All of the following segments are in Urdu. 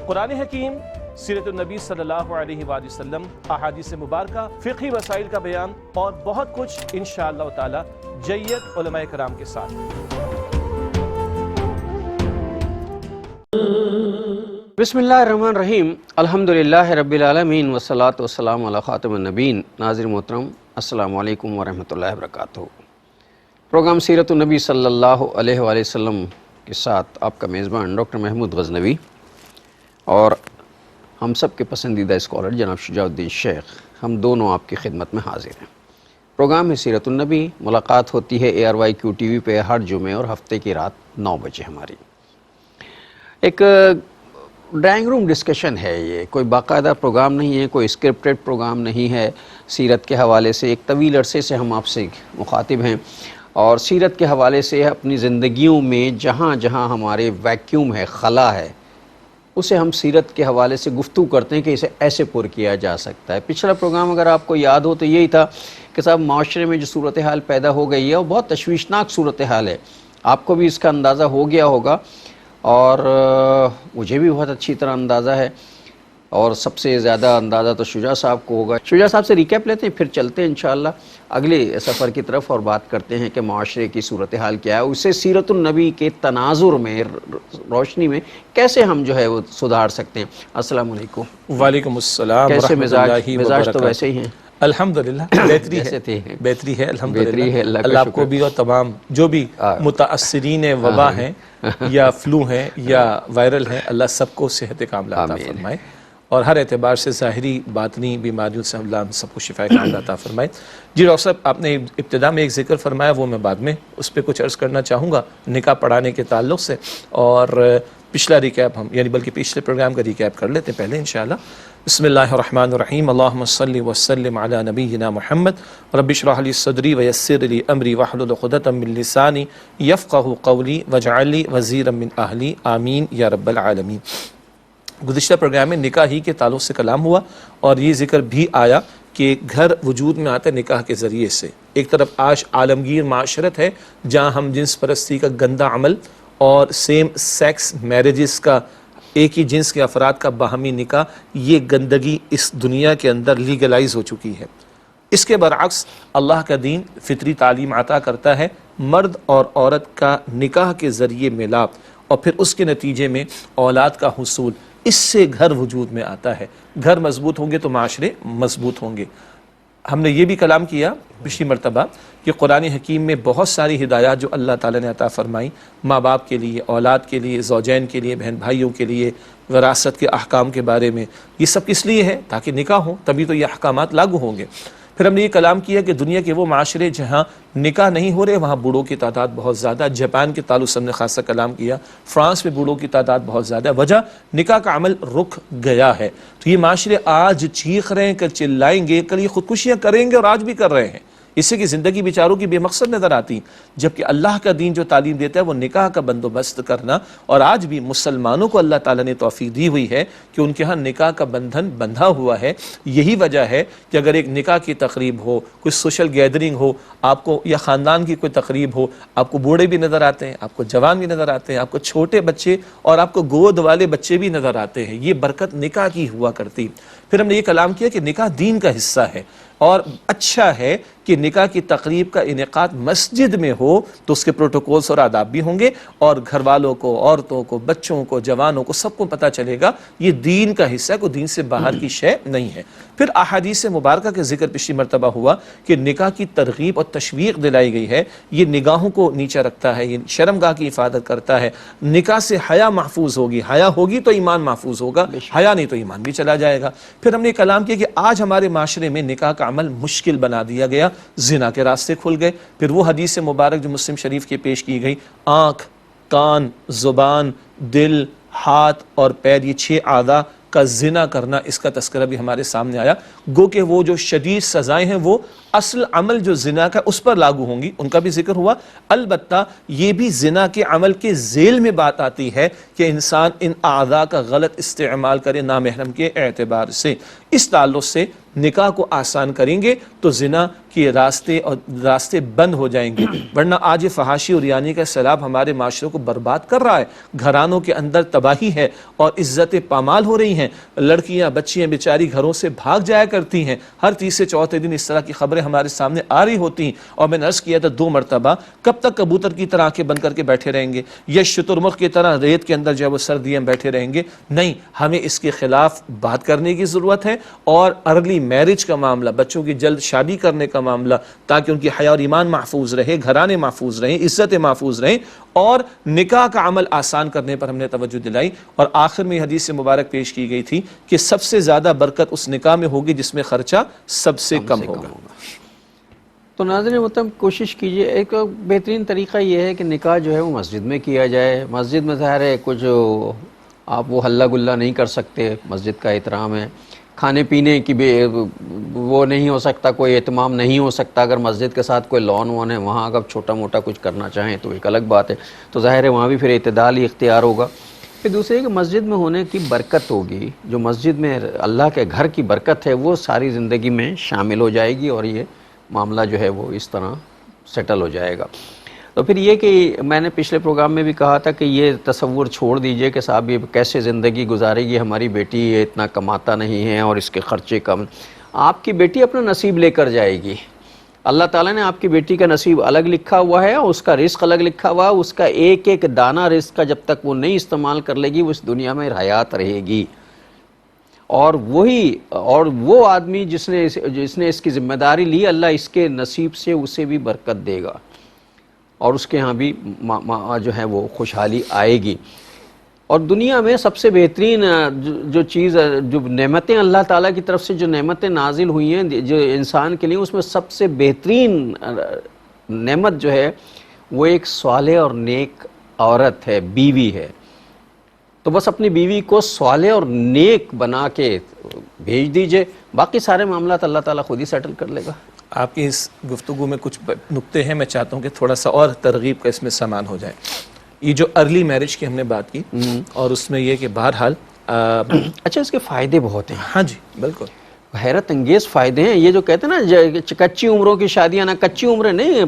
قرآن حکیم، سیرت النبی صلی اللہ علیہ وآلہ وسلم، احادیث مبارکہ، فقہی مسائل کا بیان اور بہت کچھ انشاءاللہ تعالی جید علماء کرام کے ساتھ۔ بسم اللہ الرحمن الرحیم، الحمدللہ رب العالمین والصلاة والسلام علی خاتم النبیین۔ ناظرین محترم، السلام علیکم ورحمۃ اللہ وبرکاتہ۔ پروگرام سیرت النبی صلی اللہ علیہ وآلہ وسلم کے ساتھ آپ کا میزبان ڈاکٹر محمود غزنوی اور ہم سب کے پسندیدہ اسکالر جناب شجاع الدین شیخ، ہم دونوں آپ کی خدمت میں حاضر ہیں۔ پروگرام ہے سیرت النبی، ملاقات ہوتی ہے ARYQ ٹی وی پہ ہر جمعے اور ہفتے کی رات 9 بجے ہماری۔ ایک ڈرائنگ روم ڈسکشن ہے، یہ کوئی باقاعدہ پروگرام نہیں ہے، کوئی اسکرپٹڈ پروگرام نہیں ہے۔ سیرت کے حوالے سے ایک طویل عرصے سے ہم آپ سے مخاطب ہیں اور سیرت کے حوالے سے اپنی زندگیوں میں جہاں جہاں ہمارے ویکیوم ہے، خلا ہے، اسے ہم سیرت کے حوالے سے گفتگو کرتے ہیں کہ اسے ایسے پر کیا جا سکتا ہے۔ پچھلا پروگرام اگر آپ کو یاد ہو تو یہی تھا کہ صاحب معاشرے میں جو صورتحال پیدا ہو گئی ہے وہ بہت تشویشناک صورتحال ہے، آپ کو بھی اس کا اندازہ ہو گیا ہوگا اور مجھے بھی بہت اچھی طرح اندازہ ہے، اور سب سے زیادہ اندازہ تو شجاع صاحب کو ہوگا۔ شجاع صاحب سے ریکیپ لیتے ہیں، پھر چلتے ہیں انشاءاللہ اگلے سفر کی طرف اور بات کرتے ہیں کہ معاشرے کی صورتحال کیا ہے، اسے سیرت النبی کے تناظر میں، روشنی میں کیسے ہم جو ہے وہ سدھار سکتے ہیں۔ السلام علیکم۔ وعلیکم السلام کیسے ورحمۃ اللہ وبرکاتہ۔ مزاج تو ویسے ہی ہیں، الحمدللہ، بہتری ہے، بہتری ہے الحمدللہ۔ اللہ آپ کو بھی اور تمام جو بھی متاثرین وبا ہیں یا فلو ہیں یا وائرل ہیں، اللہ سب کو صحت کاملہ عطا فرمائے اور ہر اعتبار سے ظاہری باطنی بیماریوں سے اللہ ہم سب کو شفا کاملہ عطا فرمائے۔ جی ڈاکٹر صاحب، آپ نے ابتدا میں ایک ذکر فرمایا، وہ میں بعد میں اس پہ کچھ عرض کرنا چاہوں گا نکاح پڑھانے کے تعلق سے، اور پچھلا ریکیپ ہم یعنی بلکہ پچھلے پروگرام کا ریکیپ کر لیتے ہیں پہلے انشاءاللہ۔ بسم اللہ الرحمن الرحیم، اللہم صلی وسلم علی نبینا محمد، رب اشرح لی صدری ویسر لی امری واحلل عقدۃ من لسانی یفقہوا قولی واجعل لی وزیرا من اہلی، آمین یا رب العالمین۔ گزشتہ پروگرام میں نکاح ہی کے تعلق سے کلام ہوا اور یہ ذکر بھی آیا کہ گھر وجود میں آتا ہے نکاح کے ذریعے سے۔ ایک طرف آج عالمگیر معاشرت ہے جہاں ہم جنس پرستی کا گندہ عمل اور سیم سیکس میرجز کا، ایک ہی جنس کے افراد کا باہمی نکاح، یہ گندگی اس دنیا کے اندر لیگلائز ہو چکی ہے۔ اس کے برعکس اللہ کا دین فطری تعلیم عطا کرتا ہے، مرد اور عورت کا نکاح کے ذریعے ملاپ اور پھر اس کے نتیجے میں اولاد کا حصول، اس سے گھر وجود میں آتا ہے۔ گھر مضبوط ہوں گے تو معاشرے مضبوط ہوں گے۔ ہم نے یہ بھی کلام کیا پچھلی مرتبہ کہ قرآن حکیم میں بہت ساری ہدایات جو اللہ تعالیٰ نے عطا فرمائی ماں باپ کے لیے، اولاد کے لیے، زوجین کے لیے، بہن بھائیوں کے لیے، وراثت کے احکام کے بارے میں، یہ سب کس لیے ہے؟ تاکہ نکاح ہو، تبھی تو یہ احکامات لاگو ہوں گے۔ پھر ہم نے یہ کلام کیا کہ دنیا کے وہ معاشرے جہاں نکاح نہیں ہو رہے وہاں بوڑھوں کی تعداد بہت زیادہ، جاپان کے تعلق سے ہم نے خاصا کلام کیا، فرانس میں بوڑھوں کی تعداد بہت زیادہ، وجہ نکاح کا عمل رک گیا ہے۔ تو یہ معاشرے آج چیخ رہے ہیں، کل چلائیں گے، کل یہ خودکشیاں کریں گے اور آج بھی کر رہے ہیں، اس سے کہ زندگی بیچاروں کی بے مقصد نظر آتی، جبکہ اللہ کا دین جو تعلیم دیتا ہے وہ نکاح کا بندوبست کرنا، اور آج بھی مسلمانوں کو اللہ تعالیٰ نے توفیق دی ہوئی ہے کہ ان کے ہاں نکاح کا بندھن بندھا ہوا ہے۔ یہی وجہ ہے کہ اگر ایک نکاح کی تقریب ہو، کوئی سوشل گیدرنگ ہو آپ کو، یا خاندان کی کوئی تقریب ہو، آپ کو بوڑھے بھی نظر آتے ہیں، آپ کو جوان بھی نظر آتے ہیں، آپ کو چھوٹے بچے اور آپ کو گود والے بچے بھی نظر آتے ہیں، یہ برکت نکاح کی ہوا کرتی۔ پھر ہم نے یہ کلام کیا کہ نکاح دین کا حصہ ہے اور اچھا ہے کہ نکاح کی تقریب کا انعقاد مسجد میں ہو تو اس کے پروٹوکولز اور آداب بھی ہوں گے، اور گھر والوں کو، عورتوں کو، بچوں کو، جوانوں کو، سب کو پتہ چلے گا یہ دین کا حصہ ہے، کوئی دین سے باہر کی شے نہیں ہے۔ پھر احادیث مبارکہ کے ذکر پچھلی مرتبہ ہوا کہ نکاح کی ترغیب اور تشویق دلائی گئی ہے، یہ نگاہوں کو نیچا رکھتا ہے، یہ شرمگاہ کی حفاظت کرتا ہے، نکاح سے حیا محفوظ ہوگی، حیا ہوگی تو ایمان محفوظ ہوگا، حیا نہیں تو ایمان بھی چلا جائے گا۔ پھر ہم نے کلام کیا کہ آج ہمارے معاشرے میں نکاح کا عمل مشکل بنا دیا گیا، زنا کے راستے کھل گئے۔ پھر وہ حدیث مبارک جو مسلم شریف کے پیش کی گئی، آنکھ، کان، زبان، دل، ہاتھ اور پیر، یہ 6 اعضاء کا زنا کرنا، اس کا تذکرہ بھی ہمارے سامنے آیا۔ گو کہ وہ جو شدید سزائیں ہیں وہ اصل عمل جو زنا کا اس پر لاگو ہوں گی، ان کا بھی ذکر ہوا۔ البتہ یہ بھی زنا کے عمل کے ذیل میں بات آتی ہے کہ انسان ان اعضاء کا غلط استعمال کرے نامحرم کے اعتبار سے۔ اس تعلق سے نکاح کو آسان کریں گے تو زنا کے راستے بند ہو جائیں گے، ورنہ آج یہ فحاشی اور ریانی کا سیلاب ہمارے معاشرے کو برباد کر رہا ہے، گھرانوں کے اندر تباہی ہے اور عزتیں پامال ہو رہی ہیں، لڑکیاں بچیاں بیچاری گھروں سے بھاگ جایا کرتی ہیں، ہر تیسرے چوتھے دن اس طرح کی خبریں ہمارے سامنے آ رہی ہوتی ہیں۔ اور میں نے عرض کیا تھا 2 مرتبہ، کب تک کبوتر کی طرح آنکھیں بند کر کے بیٹھے رہیں گے یا شترمرغ کی طرح ریت کے اندر جو ہے وہ سردیاں بیٹھے رہیں گے؟ نہیں، ہمیں اس کے خلاف بات کرنے کی ضرورت ہے، اور ارلی میرج کا معاملہ، بچوں کی جلد شادی کرنے کا معاملہ، تاکہ ان کی حیا اور ایمان محفوظ رہے، گھرانے محفوظ رہیں، عزتیں محفوظ رہیں، اور نکاح کا عمل آسان کرنے پر ہم نے توجہ دلائی۔ اور آخر میں حدیث مبارک پیش کی گئی تھی کہ سب سے زیادہ برکت اس نکاح میں ہوگی جس میں خرچہ سب سے کم ہوگا۔ تو ناظرین محترم، کوشش کیجئے، ایک بہترین طریقہ یہ ہے کہ نکاح جو ہے وہ مسجد میں کیا جائے۔ مسجد میں ظاہر ہے کچھ آپ وہ ہلہ گلہ نہیں کر سکتے، مسجد کا احترام ہے، کھانے پینے کی بھی وہ نہیں ہو سکتا، کوئی اہتمام نہیں ہو سکتا۔ اگر مسجد کے ساتھ کوئی لان وان ہے، وہاں اگر چھوٹا موٹا کچھ کرنا چاہیں تو ایک الگ بات ہے، تو ظاہر ہے وہاں بھی پھر اعتدال ہی اختیار ہوگا۔ پھر دوسرے کہ مسجد میں ہونے کی برکت ہوگی، جو مسجد میں اللہ کے گھر کی برکت ہے وہ ساری زندگی میں شامل ہو جائے گی، اور یہ معاملہ جو ہے وہ اس طرح سیٹل ہو جائے گا۔ تو پھر یہ کہ میں نے پچھلے پروگرام میں بھی کہا تھا کہ یہ تصور چھوڑ دیجئے کہ صاحب یہ کیسے زندگی گزارے گی، ہماری بیٹی یہ اتنا کماتا نہیں ہے اور اس کے خرچے کم۔ آپ کی بیٹی اپنا نصیب لے کر جائے گی۔ اللہ تعالیٰ نے آپ کی بیٹی کا نصیب الگ لکھا ہوا ہے، اس کا رزق الگ لکھا ہوا ہے، اس کا ایک ایک دانہ رزق کا جب تک وہ نہیں استعمال کر لے گی وہ اس دنیا میں حیات رہے گی۔ اور وہ آدمی جس نے اس کی ذمہ داری لی، اللہ اس کے نصیب سے اسے بھی برکت دے گا، اور اس کے ہاں بھی جو ہے وہ خوشحالی آئے گی۔ اور دنیا میں سب سے بہترین جو چیز، جو نعمتیں اللہ تعالیٰ کی طرف سے جو نعمتیں نازل ہوئی ہیں جو انسان کے لیے، اس میں سب سے بہترین نعمت جو ہے وہ ایک صالح اور نیک عورت ہے، بیوی ہے۔ تو بس اپنی بیوی کو صالح اور نیک بنا کے بھیج دیجئے، باقی سارے معاملات اللہ تعالیٰ خود ہی سیٹل کر لے گا۔ آپ کی اس گفتگو میں کچھ نکتے ہیں، میں چاہتا ہوں کہ تھوڑا سا اور ترغیب کا اس میں سامان ہو جائے۔ یہ جو ارلی میرج کی ہم نے بات کی، اور اس میں یہ کہ بہرحال اچھا، اس کے فائدے بہت ہیں۔ ہاں جی بالکل، حیرت انگیز فائدے ہیں۔ یہ جو کہتے ہیں نا کچی عمروں کی شادیاں، نہ کچی عمریں نہیں،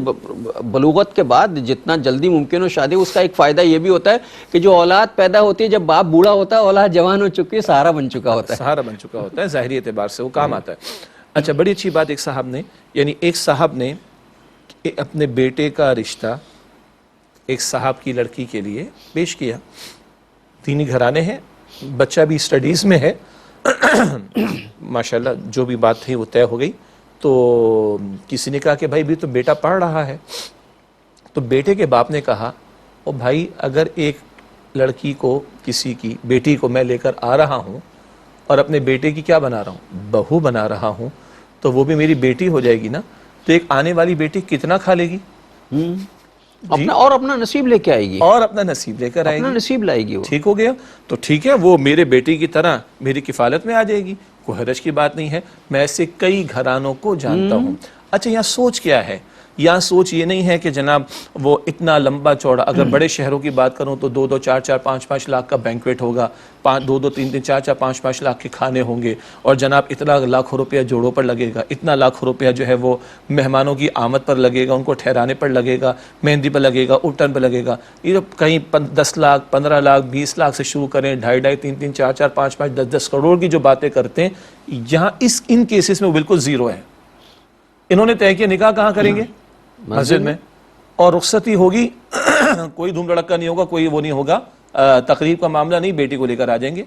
بلوغت کے بعد جتنا جلدی ممکن ہو شادی، اس کا ایک فائدہ یہ بھی ہوتا ہے کہ جو اولاد پیدا ہوتی ہے جب باپ بوڑھا ہوتا ہے، اولاد جوان ہو چکی ہے، سہارا بن چکا ہوتا ہے، سہارا بن چکا ہوتا ہے، ظاہری اعتبار سے وہ کام آتا ہے۔ اچھا، بڑی اچھی بات ایک صاحب نے اپنے بیٹے کا رشتہ ایک صاحب کی لڑکی کے لیے پیش کیا، دینی گھرانے ہیں، بچہ بھی اسٹڈیز میں ہے، ماشاءاللہ جو بھی بات تھی وہ طے ہو گئی۔ تو کسی نے کہا کہ بھائی بھی تو بیٹا پڑھ رہا ہے، تو بیٹے کے باپ نے کہا او بھائی، اگر ایک لڑکی کو، کسی کی بیٹی کو میں لے کر آ رہا ہوں اور اپنے بیٹے کی کیا بنا رہا ہوں، بہو بنا رہا ہوں، تو وہ بھی میری بیٹی ہو جائے گی نا، تو ایک آنے والی بیٹی کتنا کھا لے گی، اپنا نصیب لے کے آئے گی، اور اپنا نصیب لے کر آئے گی، اپنا نصیب لائے گی۔ ٹھیک ہو گیا، تو ٹھیک ہے، وہ میرے بیٹی کی طرح میری کفالت میں آ جائے گی، کوئی حرج کی بات نہیں ہے۔ میں ایسے کئی گھرانوں کو جانتا ہوں۔ اچھا، یہاں سوچ کیا ہے؟ یہاں سوچ یہ نہیں ہے کہ جناب وہ اتنا لمبا چوڑا، اگر بڑے شہروں کی بات کروں تو 2-2, 4-4, 5-5 لاکھ کا بینکویٹ ہوگا، 2-2, 3-3, 4-4, 5-5 لاکھ کے کھانے ہوں گے، اور جناب اتنا لاکھوں روپیہ جوڑوں پر لگے گا، اتنا لاکھوں روپیہ جو ہے وہ مہمانوں کی آمد پر لگے گا، ان کو ٹھہرانے پر لگے گا، مہندی پر لگے گا، اٹھن پر لگے گا۔ یہ جو کہیں 10 لاکھ 15 لاکھ 20 لاکھ سے شروع کریں، 2.5 3 4 5 5 10 کروڑ کی جو باتیں کرتے ہیں، یہاں ان کیسز میں بالکل زیرو ہے۔ انہوں نے طے کیا نکاح کہاں کریں گے؟ مسجد میں، اور رخصتی ہوگی، کوئی دھوم دھڑکا نہیں ہوگا، کوئی وہ نہیں ہوگا، تقریب کا معاملہ نہیں، بیٹی کو لے کر آ جائیں گے،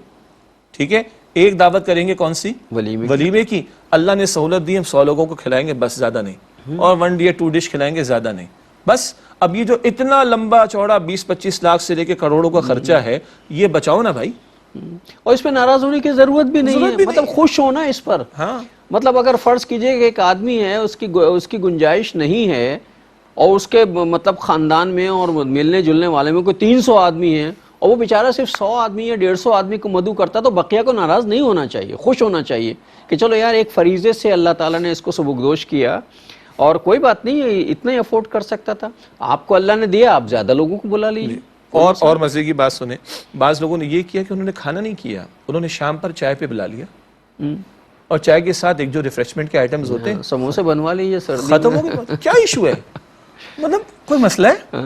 ٹھیک ہے، ایک دعوت کریں گے، کون سی؟ ولیمے کی۔ اللہ نے سہولت دی، ہم 100 لوگوں کو کھلائیں گے، بس زیادہ نہیں، اور 1 یا 2 ڈش کھلائیں گے، زیادہ نہیں، بس۔ اب یہ جو اتنا لمبا چوڑا 20-25 لاکھ سے لے کے کروڑوں کا خرچہ ہے، یہ بچاؤ نا بھائی، اور اس پہ ناراض ہونے کی ضرورت بھی نہیں ہے، مطلب خوش ہونا اس پر۔ ہاں، مطلب اگر فرض کیجئے کہ ایک آدمی ہے، اس کی گنجائش نہیں ہے، اور اس کے مطلب خاندان میں اور ملنے جلنے والے میں کوئی 300 آدمی ہیں، اور وہ بیچارہ صرف 100 آدمی یا 150 آدمی کو مدعو کرتا تو بقیہ کو ناراض نہیں ہونا چاہیے، خوش ہونا چاہیے کہ چلو یار ایک فریضے سے اللہ تعالیٰ نے اس کو سبکدوش کیا، اور کوئی بات نہیں، اتنا ہی افورڈ کر سکتا تھا، آپ کو اللہ نے دیا، آپ زیادہ لوگوں کو بلا لیجیے۔ اور مزے کی بات سنیں، بعض لوگوں نے یہ کیا کہ انہوں نے کھانا نہیں کیا، انہوں نے شام پر چائے پہ بلا لیا، اور چائے کے ساتھ ایک جو ریفریشمنٹ کے آئٹمز ہوتے ہیں سموسے بنوا لیجیے، سردی ختم ہو گئی۔ کیا ایشو ہے؟ مطلب کوئی مسئلہ ہے؟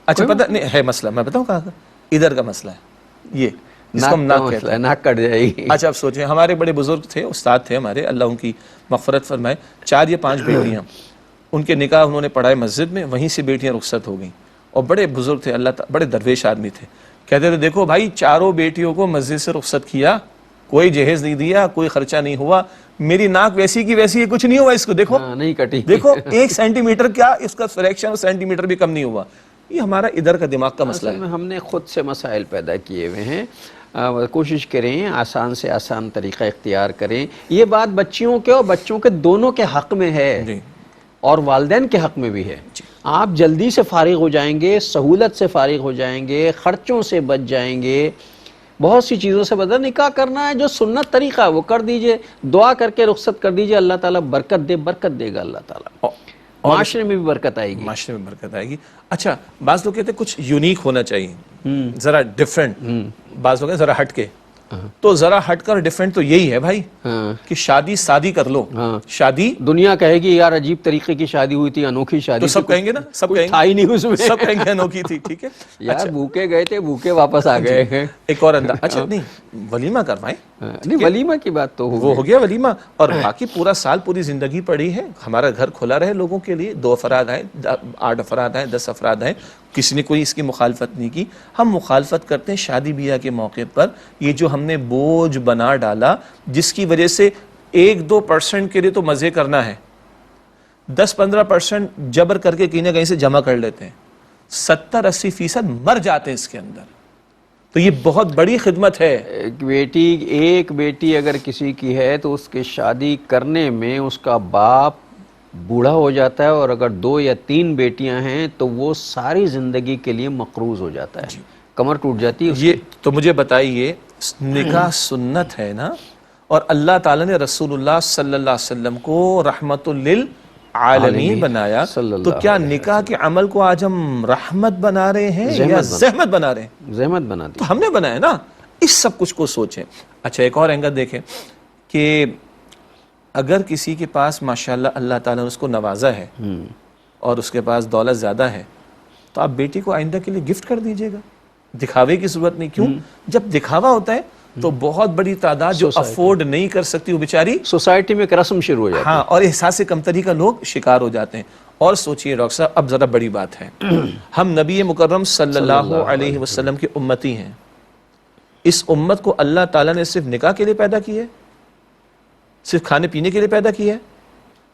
اچھا پتہ نہیں ہے مسئلہ، میں بتاؤں کہاں کا؟ ادھر کا مسئلہ ہے یہ، جس کو ہم ناک کہتے ہیں، ناک کٹ جائے گی۔ اچھا اب سوچیں، ہمارے بڑے بزرگ تھے، استاد تھے ہمارے، اللہ ان کی مغفرت فرمائے، 4 یا 5 بیٹیاں، ان کے نکاح انہوں نے پڑھائے مسجد میں، وہیں سے بیٹیاں رخصت ہو گئیں، اور بڑے بزرگ تھے، اللہ تعالیٰ بڑے درویش آدمی تھے، کہتے تھے دیکھو بھائی 4 بیٹیوں کو مسجد سے رخصت کیا، کوئی جہیز نہیں دیا، کوئی خرچہ نہیں ہوا، میری ناک ویسی کی ویسی ہے، کچھ نہیں ہوا اس کو، دیکھو نہیں کٹی، دیکھو 1 سینٹی میٹر کیا اس کا فریکشن سینٹی میٹر بھی کم نہیں ہوا۔ یہ ہمارا ادھر کا دماغ کا مسئلہ ہے۔ ہم نے خود سے مسائل پیدا کیے ہوئے ہیں، کوشش کریں آسان سے آسان طریقہ اختیار کریں۔ یہ بات بچیوں کے اور بچوں کے دونوں کے حق میں ہے، اور والدین کے حق میں بھی ہے۔ آپ جلدی سے فارغ ہو جائیں گے، سہولت سے فارغ ہو جائیں گے، خرچوں سے بچ جائیں گے، بہت سی چیزوں سے بدل۔ نکاح کرنا ہے جو سنت طریقہ ہے وہ کر دیجئے، دعا کر کے رخصت کر دیجئے، اللہ تعالیٰ برکت دے گا، اللہ تعالیٰ معاشرے میں بھی برکت آئے گی، معاشرے میں برکت آئے گی۔ اچھا بعض لوگ کہتے ہیں کچھ یونیک ہونا چاہیے، ذرا ڈیفرنٹ، بعض لوگ ہیں ذرا ہٹ کے، تو ذرا ہٹ کر ڈیفرنٹ تو یہی ہے بھائی کہ شادی کر لو، شادی دنیا کہے گی یار عجیب طریقے کی شادی ہوئی تھی، انوکھی شادی، تو سب کہیں گے نا، سب کہیں تھا ہی نہیں اس میں، سب کہیں گے انوکھی تھی، ٹھیک ہے یار بھوکے گئے تھے، بھوکے واپس آ گئے ہیں۔ ایک اور انداز، اچھا نہیں ولیمہ کروائیں، نہیں ولیمہ کی بات تو وہ ہو گیا ولیمہ، اور باقی پورا سال پوری زندگی پڑی ہے، ہمارا گھر کھلا رہے لوگوں کے لیے، 2 افراد آئیں، 8 افراد آئیں، 10 افراد آئیں، کسی نے کوئی اس کی مخالفت نہیں کی۔ ہم مخالفت کرتے ہیں شادی بیاہ کے موقع پر یہ جو ہم نے بوجھ بنا ڈالا، جس کی وجہ سے 1-2% کے لیے تو مزے کرنا ہے، 10-15% جبر کر کے کہیں نہ کہیں سے جمع کر لیتے ہیں، 70-80% مر جاتے ہیں اس کے اندر۔ تو یہ بہت بڑی خدمت ہے۔ ایک بیٹی اگر کسی کی ہے تو اس کے شادی کرنے میں اس کا باپ بوڑھا ہو جاتا ہے، اور اگر 2 یا 3 بیٹیاں ہیں تو وہ ساری زندگی کے لیے مقروض ہو جاتا ہے، کمر ٹوٹ جاتی ہے۔ یہ تو مجھے بتائیے، نکاح سنت ہے نا، اور اللہ تعالیٰ نے رسول اللہ صلی اللہ علیہ وسلم کو رحمت للعالمین بنایا، تو کیا نکاح کے عمل کو آج ہم رحمت بنا رہے ہیں یا زحمت بنا رہے ہیں؟ زحمت بنا دی، تو ہم نے بنایا نا، اس سب کچھ کو سوچیں۔ اچھا ایک اور اینگل دیکھیں کہ اگر کسی کے پاس ماشاءاللہ اللہ تعالیٰ نے اس کو نوازا ہے اور اس کے پاس دولت زیادہ ہے، تو آپ بیٹی کو آئندہ کے لیے گفٹ کر دیجئے گا، دکھاوے کی ضرورت نہیں۔ کیوں؟ جب دکھاوا ہوتا ہے تو بہت بڑی تعداد جو افورڈ نہیں کر سکتی وہ بیچاری سوسائٹی میں ایک رسم شروع ہو جاتی ہے، ہاں، اور احساس کمتری کا لوگ شکار ہو جاتے ہیں۔ اور سوچئے ڈاکٹر صاحب، اب ذرا بڑی بات ہے، ہم نبی مکرم صلی اللہ علیہ وسلم کے امتی ہیں، اس امت کو اللہ تعالیٰ نے صرف نکاح کے لیے پیدا کی ہے؟ صرف کھانے پینے کے لیے پیدا کی ہے؟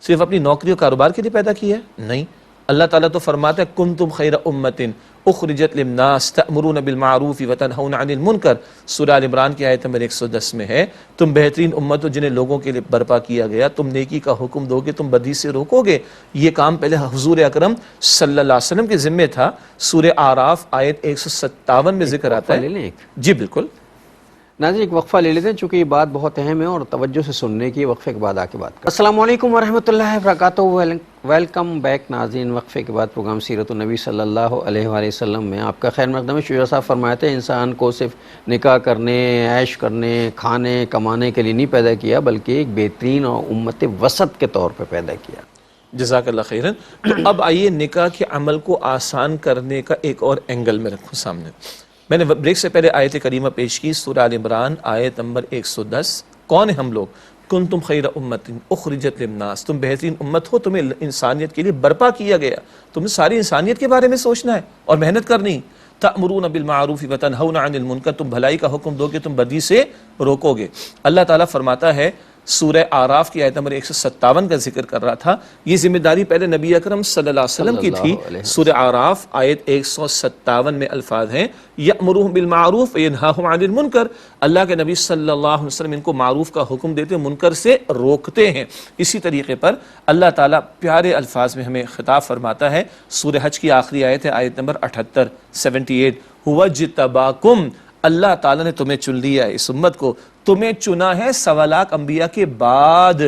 صرف اپنی نوکری اور کاروبار کے لیے پیدا کی ہے؟ نہیں، اللہ تعالیٰ تو فرماتا ہے کنتم خیر امت اخرجت للناس تأمرون بالمعروف وتنہون عن المنکر، سورہ آل عمران کی آیت نمبر 110 میں ہے، تم بہترین امت ہو جنہیں لوگوں کے لیے برپا کیا گیا، تم نیکی کا حکم دو گے، تم بدی سے روکو گے۔ یہ کام پہلے حضور اکرم صلی اللہ علیہ وسلم کے ذمہ تھا۔ سورہ اعراف آیت 157 میں ذکر آتا ہے۔ جی بالکل ناظرین ایک وقفہ لے لیتے ہیں چونکہ یہ بات بہت اہم ہے اور توجہ سے سننے کی، وقفے کے بعد آ کے بات کریں۔ السلام علیکم ورحمۃ اللہ وبرکاتہ، ویلکم بیک ناظرین۔ وقفے کے بعد پروگرام سیرت النبی صلی اللہ علیہ وآلہ وسلم میں آپ کا خیر مقدم ہے۔ شجاع صاحب فرماتے ہیں انسان کو صرف نکاح کرنے، عیش کرنے، کھانے کمانے کے لیے نہیں پیدا کیا، بلکہ ایک بہترین اور امت وسط کے طور پہ پیدا کیا۔ جزاک اللہ خیرن۔ تو اب آئیے نکاح کے عمل کو آسان کرنے کا ایک اور اینگل میں رکھوں سامنے۔ میں نے بریک سے پہلے آیت کریمہ پیش کی، سورہ آل عمران آیت نمبر 110۔ کون ہیں ہم لوگ؟ کنتم خیر امت اخرجت للناس، تم بہترین امت ہو، تمہیں انسانیت کے لیے برپا کیا گیا، تمہیں ساری انسانیت کے بارے میں سوچنا ہے اور محنت کرنی۔ تأمرون بالمعروف وتنہون عن المنکر، تم بھلائی کا حکم دو گے، تم بدی سے روکو گے۔ اللہ تعالیٰ فرماتا ہے سورہ آراف کی آیت نمبر 157 کا ذکر کر رہا تھا. یہ ذمہ داری پہلے نبی اکرم صلی اللہ علیہ وسلم کی تھی. سورہ آراف آیت 157 میں الفاظ ہیں یأمرهم بالمعروف وینہاہم عن المنکر. اللہ کے نبی صلی اللہ علیہ وسلم ان کو معروف کا حکم دیتے، منکر سے روکتے ہیں. اسی طریقے پر اللہ تعالیٰ پیارے الفاظ میں ہمیں خطاب فرماتا ہے. سورہ حج کی آخری آیت ہے آیت نمبر 78 78 هو اجتباکم. اللہ تعالیٰ نے تمہیں چن لیا ہے، اس امت کو تمہیں چنا ہے 1.25 لاکھ انبیاء کے بعد.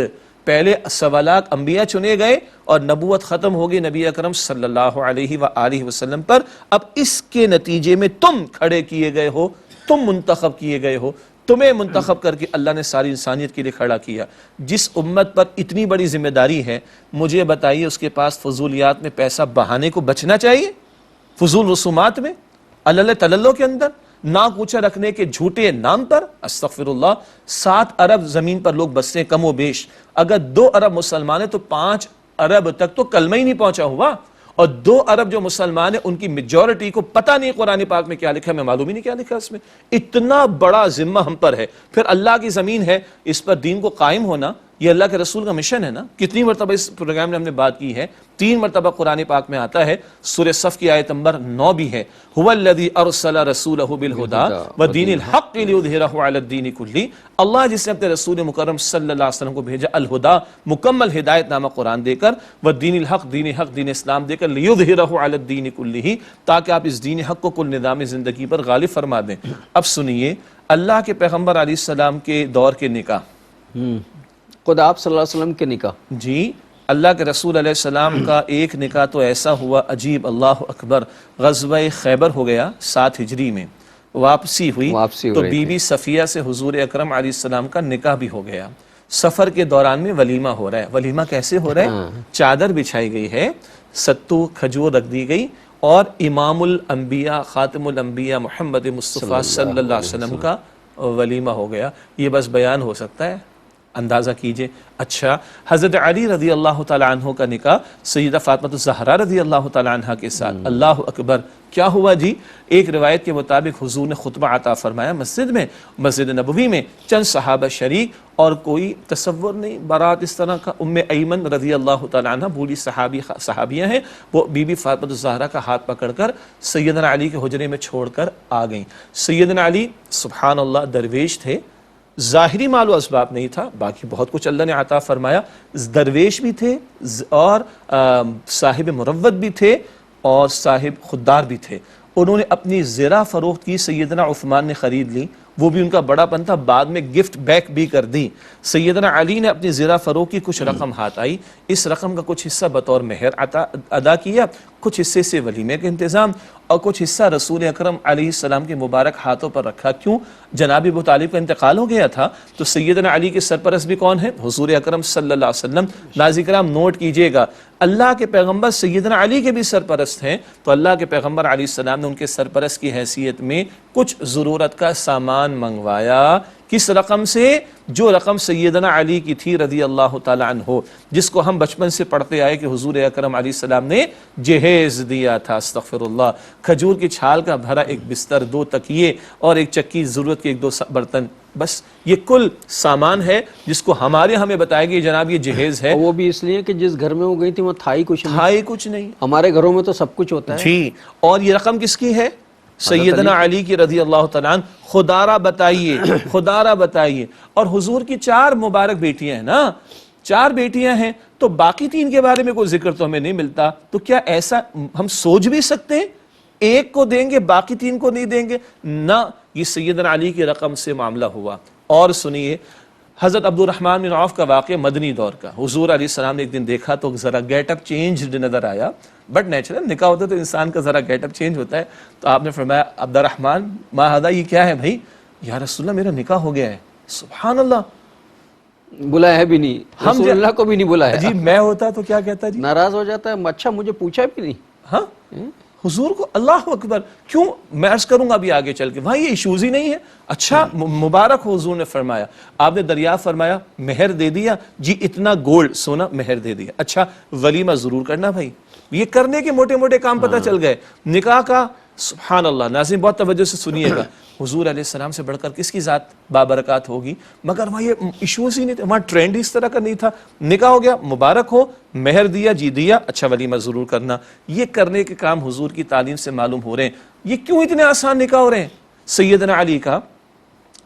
پہلے 1.25 لاکھ انبیاء چنے گئے اور نبوت ختم ہو گئی نبی اکرم صلی اللہ علیہ وآلہ وسلم پر. اب اس کے نتیجے میں تم کھڑے کیے گئے ہو، تم منتخب کیے گئے ہو، تمہیں منتخب کر کے اللہ نے ساری انسانیت کے لیے کھڑا کیا. جس امت پر اتنی بڑی ذمہ داری ہے، مجھے بتائیے اس کے پاس فضولیات میں پیسہ بہانے کو بچنا چاہیے، فضول رسومات میں، اللہ تللو کے اندر، ناک اونچا رکھنے کے جھوٹے نام پر. استغفر اللہ. 7 ارب زمین پر لوگ بستے ہیں کم و بیش. اگر 2 ارب مسلمان ہیں تو 5 ارب تک تو کلمہ ہی نہیں پہنچا ہوا، اور 2 ارب جو مسلمان ہیں ان کی میجورٹی کو پتہ نہیں قرآن پاک میں کیا لکھا ہے، میں معلوم ہی نہیں کیا لکھا ہے اس میں. اتنا بڑا ذمہ ہم پر ہے. پھر اللہ کی زمین ہے، اس پر دین کو قائم ہونا یہ اللہ کے رسول کا مشن ہے نا. کتنی مرتبہ اس پروگرام میں ہم نے بات کی ہے، 3 مرتبہ قرآن پاک میں آتا ہے. سورہ صف کی آیت نمبر 9 بھی ہے هو الذی ارسل رسولہ بالہدی ودین الحق لیظہرہ علی الدین کلہ. اللہ جس نے اپنے رسول مکرم صلی اللہ علیہ وسلم کو بھیجا الہدا، مکمل ہدایت نامہ قرآن دے کر، ودین الحق، دین حق، دین اسلام دے کر، لیظہرہ علی الدین کلہ، تاکہ آپ اس دین حق کو کل نظام زندگی پر غالب فرما دیں. اب سنیے اللہ کے پیغمبر علیہ السلام کے دور کے نکاح، خود آپ صلی اللہ علیہ وسلم کے نکاح. جی اللہ کے رسول علیہ السلام کا ایک نکاح تو ایسا ہوا عجیب، اللہ اکبر. غزوہ خیبر ہو گیا 7 ہجری میں، واپسی ہوئی تو بی بی صفیہ سے حضور اکرم علیہ السلام کا نکاح بھی ہو گیا. سفر کے دوران میں ولیمہ ہو رہا ہے. ولیمہ کیسے ہو رہا ہے؟ چادر بچھائی گئی ہے، ستو کھجور رکھ دی گئی، اور امام الانبیاء خاتم الانبیاء محمد مصطفیٰ صلی اللہ علیہ وسلم کا ولیمہ ہو گیا. یہ بس بیان ہو سکتا ہے، اندازہ کیجئے. اچھا، حضرت علی رضی اللہ تعالیٰ عنہ کا نکاح سیدہ فاطمہ الزہرا رضی اللہ تعالیٰ عنہ کے ساتھ. اللہ اکبر. کیا ہوا جی؟ ایک روایت کے مطابق حضور نے خطبہ عطا فرمایا مسجد میں، مسجد نبوی میں، چند صحابہ شریک، اور کوئی تصور نہیں بارات اس طرح کا. ام ایمن رضی اللہ تعالیٰ عنہ بوڑھی صحابیہ ہیں، وہ بی بی فاطمہ الزہرا کا ہاتھ پکڑ کر سیدنا علی کے حجرے میں چھوڑ کر آ گئیں. سیدنا علی سبحان اللہ درویش تھے، ظاہری مال و اسباب نہیں تھا، باقی بہت کچھ اللہ نے عطا فرمایا. درویش بھی تھے اور صاحب مروت بھی تھے اور صاحب خوددار بھی تھے. انہوں نے اپنی زرہ فروخت کی، سیدنا عثمان نے خرید لی، وہ بھی ان کا بڑا پن تھا، بعد میں گفٹ بیک بھی کر دی. سیدنا علی نے اپنی زرہ فروخت کی، کچھ رقم ہاتھ آئی، اس رقم کا کچھ حصہ بطور مہر ادا کیا، کچھ حصے سے ولیمے کا انتظام، اور کچھ حصہ رسول اکرم علیہ السلام کے مبارک ہاتھوں پر رکھا. کیوں؟ جناب ابو طالب کا انتقال ہو گیا تھا، تو سیدنا علی کے سرپرست بھی کون ہے؟ حضور اکرم صلی اللہ علیہ وسلم. ناظرین کرام نوٹ کیجئے گا، اللہ کے پیغمبر سیدنا علی کے بھی سرپرست ہیں، تو اللہ کے پیغمبر علیہ السلام نے ان کے سرپرست کی حیثیت میں کچھ ضرورت کا سامان منگوایا. کس رقم سے؟ جو رقم سیدنا علی کی تھی رضی اللہ تعالیٰ عنہ، جس کو ہم بچپن سے پڑھتے آئے کہ حضور اکرم علیہ السلام نے جہیز دیا تھا. استغفر اللہ. کھجور کی چھال کا بھرا ایک بستر، 2 تکیے اور ایک چکی ضرورت کے 1-2 برتن، بس یہ کل سامان ہے جس کو ہمیں بتایا گیا جناب یہ جہیز ہے. وہ بھی اس لیے کہ جس گھر میں وہ گئی تھی وہ تھا ہی کچھ نہیں. ہمارے گھروں میں تو سب کچھ ہوتا ہے. جی. اور یہ رقم کس کی ہے؟ سیدنا علی کی رضی اللہ تعالیٰ عنہ. خدارہ بتائیے. اور حضور کی 4 مبارک بیٹیاں ہیں نا، 4 بیٹیاں ہیں، تو باقی 3 کے بارے میں کوئی ذکر تو ہمیں نہیں ملتا. تو کیا ایسا ہم سوچ بھی سکتے ہیں ایک کو دیں گے باقی 3 کو نہیں دیں گے؟ نہ، یہ سیدنا علی کی رقم سے معاملہ ہوا. اور سنیے حضرت عبد الرحمن بن عوف کا واقعہ مدنی دور کا. حضور علیہ السلام نے ایک دن دیکھا تو ذرا گیٹ اپ چینجڈ نظر آیا، بٹ نیچرل نکاح ہوتا ہے تو انسان کا ذرا گیٹ اپ چینج ہوتا ہے. تو آپ نے فرمایا عبد الرحمن ما ھذا، یہ کیا ہے بھائی؟ یا رسول اللہ میرا نکاح ہو گیا ہے. سبحان اللہ. بلایا بھی نہیں، رسول اللہ کو بھی نہیں بلایا. جی میں ہوتا تو کیا کہتا جی؟ ناراض ہو جاتا ہے. اچھا مجھے پوچھا بھی نہیں. ہاں حضور کو. اللہ اکبر. کیوں؟ میں عرض کروں گا ابھی آگے چل کے، وہاں یہ ایشوز ہی نہیں ہے. اچھا مبارک ہو. حضور نے فرمایا، آپ نے دریافت فرمایا مہر دے دیا؟ جی اتنا گولڈ سونا مہر دے دیا. اچھا ولیمہ ضرور کرنا بھائی. یہ کرنے کے موٹے موٹے کام پتہ چل گئے. نکاح کا سبحان اللہ. ناظرین بہت توجہ سے سنیے گا, حضور علیہ السلام سے بڑھ کر کس کی ذات بابرکات ہوگی؟ مگر وہاں یہ ایشوز ہی نہیں تھے, وہاں ٹرینڈ اس طرح کا نہیں تھا. نکاح ہو گیا, مبارک ہو, مہر دیا, جی دیا, اچھا ولیمہ ضرور کرنا. یہ کرنے کے کام حضور کی تعلیم سے معلوم ہو رہے ہیں. یہ کیوں اتنے آسان نکاح ہو رہے ہیں؟ سیدنا علی کا,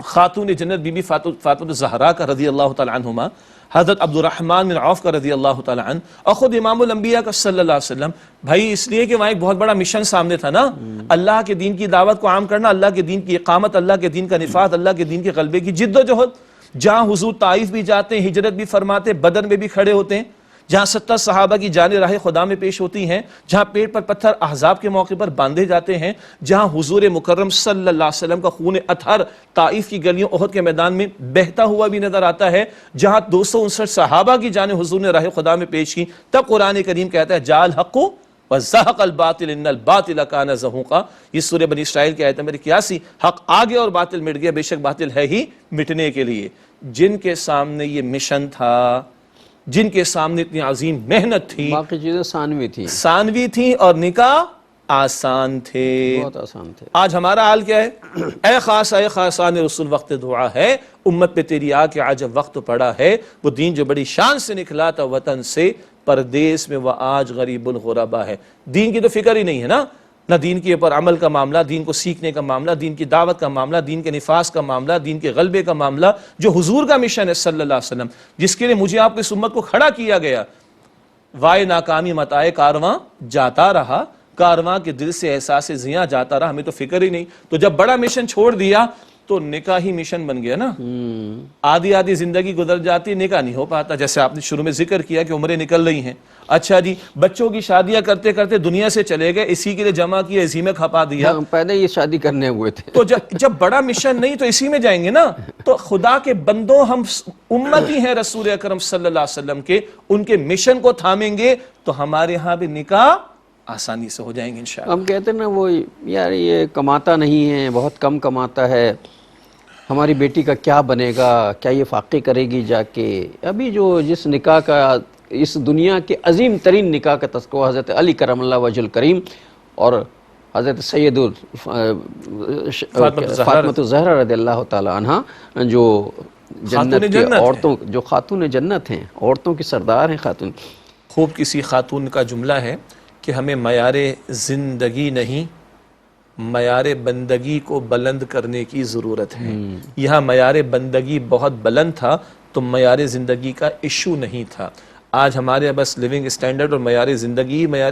خاتون جنت بی بی فاطمہ الزہرا کا رضی اللہ تعالی عنہما, حضرت عبد الرحمن بن عوف کا رضی اللہ تعالی عنہ, اور خود امام الانبیاء کا صلی اللہ علیہ وسلم. بھائی اس لیے کہ وہاں ایک بہت بڑا مشن سامنے تھا نا, اللہ کے دین کی دعوت کو عام کرنا, اللہ کے دین کی اقامت, اللہ کے دین کا نفاذ, اللہ کے دین کے غلبے کی جد و جہد. جہاں حضور طائف بھی جاتے ہیں, ہجرت بھی فرماتے, بدر میں بھی کھڑے ہوتے ہیں, جہاں 70 صحابہ کی جانیں راہ خدا میں پیش ہوتی ہیں, جہاں پیٹ پر پتھر احزاب کے موقع پر باندھے جاتے ہیں, جہاں حضور مکرم صلی اللہ علیہ وسلم کا خون اطہر طائف کی گلیوں احد کے میدان میں بہتا ہوا بھی نظر آتا ہے, جہاں 259 صحابہ کی جانیں حضور نے راہ خدا میں پیش کی, تب قرآن کریم کہتا ہے جاء الحق وزهق الباطل ان الباطل کان زهوقا. یہ سورہ بنی اسرائیل کی آیت نمبر 81. حق آگے اور باطل مٹ گیا, بے شک باطل ہے ہی مٹنے کے لیے. جن کے سامنے یہ مشن تھا, جن کے سامنے اتنی عظیم محنت تھی, باقی چیزیں ثانوی تھی اور نکاح آسان تھے, بہت آسان تھے. آج ہمارا حال کیا ہے؟ اے خاصان رسول وقت دعا ہے, امت پہ تیری آ کے آج وقت پڑا ہے. وہ دین جو بڑی شان سے نکلا تھا وطن سے پردیس میں, وہ آج غریب الغربا ہے. دین کی تو فکر ہی نہیں ہے نا, نہ دین کے اوپر عمل کا معاملہ, دین کو سیکھنے کا معاملہ, دین کی دعوت کا معاملہ, دین کے نفاذ کا معاملہ, دین کے غلبے کا معاملہ, جو حضور کا مشن ہے صلی اللہ علیہ وسلم, جس کے لیے مجھے آپ کو اس امت کو کھڑا کیا گیا. وائے ناکامی متائے کارواں جاتا رہا, کارواں کے دل سے احساس زیاں جاتا رہا, ہمیں تو فکر ہی نہیں. تو جب بڑا مشن چھوڑ دیا تو نکاح ہی مشن بن گیا نا. آدھی زندگی گزر جاتی, نکاح نہیں ہو پاتا. جیسے آپ نے شروع میں ذکر کیا کہ عمریں نکل رہی ہیں, اچھا جی بچوں کی شادیاں کرتے کرتے دنیا سے چلے گئے, اسی کے لیے جمع کیا, اسی میں کھپا دیا. پہلے یہ شادی کرنے ہوئے تھے, تو جب بڑا مشن نہیں تو اسی میں جائیں گے نا. تو خدا کے بندوں, ہم امتی ہیں رسول اکرم صلی اللہ علیہ وسلم کے, ان کے مشن کو تھامیں گے تو ہمارے ہاں بھی نکاح آسانی سے ہو جائیں گے انشاءاللہ. ہم کہتے ہیں نا وہ یار یہ کماتا نہیں ہے, بہت کم کماتا ہے, ہماری بیٹی کا کیا بنے گا, کیا یہ فاقے کرے گی جا کے. ابھی جو جس نکاح کا, اس دنیا کے عظیم ترین نکاح کا تذکرہ حضرت علی کرم اللہ وجہ الکریم اور حضرت سید فاطمہ الزہرا رضی اللہ تعالی عنہ, جو جنت کی عورتوں, جو خاتون جنت ہیں, عورتوں کی سردار ہیں خاتون. خوب کسی خاتون کا جملہ ہے کہ ہمیں معیار زندگی نہیں, معیار بندگی کو بلند کرنے کی ضرورت ہے. یہاں معیار بندگی بہت بلند تھا تو معیار زندگی کا ایشو نہیں تھا. آج ہمارے بس لیونگ سٹینڈرڈ اور معیار